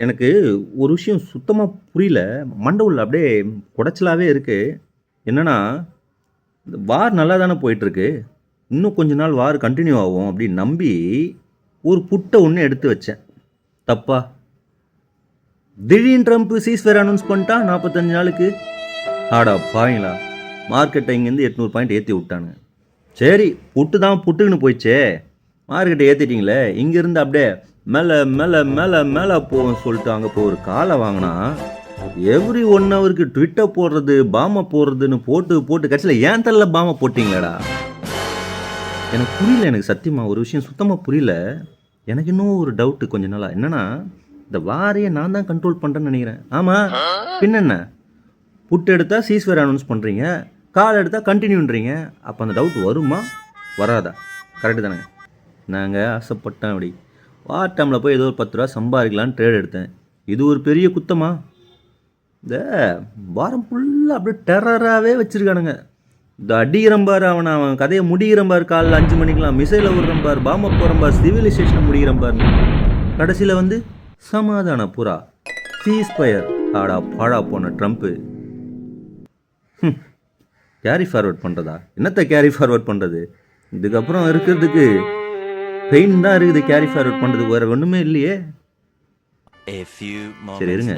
எனக்கு ஒரு விஷயம் சுத்தமா புரியல. மண்ட உள்ள அப்படியே குடைச்சலாவே இருக்கு. என்னன்னா, இந்த வார் நல்லா தானே போயிட்டுருக்கு. இன்னும் கொஞ்ச நாள் வார் கன்டின்யூ ஆகும் அப்படின்னு நம்பி, ஒரு புட்ட ஒண்ணு எடுத்து வச்சேன். தப்பா? திடீர்னு ட்ரம்ப் சீஸ்ஃபயர் அனௌன்ஸ் பண்ணிட்டான் 45 நாளுக்கு. அட பாவிங்களா! மார்க்கெட்ட இங்கேருந்து 800 பாயிண்ட் ஏத்தி விட்டானுங்க. சரி, புட்டு தான் புட்டுக்குன்னு போயிடுச்சே. மார்க்கெட்ட ஏத்திட்டீங்களே, இங்கேருந்து அப்படியே மேல மேல மேல மேல போகும்ன்னு சொல்லிட்டு அங்கே போய் ஒரு காலை வாங்கினா, எவ்ரி 1 ஹவருக்கு ட்விட்டர் போடுறது, பாம போடுறதுன்னு போட்டு போட்டு கடைசியில் ஏன் தள்ள பாம போட்டிங்களேடா. எனக்கு புரியல, எனக்கு சத்தியமா ஒரு விஷயம் சுத்தமாக புரியல. எனக்கு இன்னும் ஒரு டவுட்டு கொஞ்ச நாளா. என்னன்னா, இந்த வாரையே நான் தான் கண்ட்ரோல் பண்ணுறேன்னு நினைக்கிறேன். ஆமாம், பின்ன என்ன? புட்டு எடுத்தால் சீஸ்வேர் அனௌன்ஸ் பண்ணுறீங்க, கால் எடுத்தால் கண்டினியூன்றீங்க. அப்போ அந்த டவுட் வருமா வராதா? கரெக்டு தானேங்க? நாங்கள் ஆசைப்பட்டேன் அப்படி வார் டைமில் போய் ஏதோ ஒரு 10 ரூபா சம்பாதிக்கலான்னு ட்ரேட் எடுத்தேன். இது ஒரு பெரிய குத்தமா? இந்த வாரம் ஃபுல்லாக அப்படியே டெரராகவே வச்சுருக்கானுங்க. இந்த அடிக்கிறம்பார், அவன் கதையை முடிகிறம்பார், காலைல 5 மணிக்கெலாம் மிசைலை விடுறம்பார், பாம்பை போகிறம்பார், சிவிலைசேஷனை முடிகிறம்பார்னு கடைசியில் வந்து சமாதான புறா சீஸ்பயர். ஆடா பாடா போன ட்ரம்ப்பு. கேரி ஃபார்வர்ட் பண்ணுறதா? என்னத்தை கேரி ஃபார்வர்ட் பண்ணுறது? இதுக்கப்புறம் இருக்கிறதுக்கு பெயின் தான் இருக்குது. கேரி ஃபார்வர்ட் பண்ணுறதுக்கு வேறு ஒன்றுமே இல்லையே. சரி இருங்க,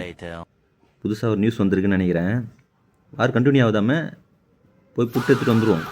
புதுசாக ஒரு நியூஸ் வந்திருக்குன்னு நினைக்கிறேன். வார் கண்டினியூ ஆகுதாம, போய் புட்டு எடுத்துகிட்டு வந்துடுவோம்.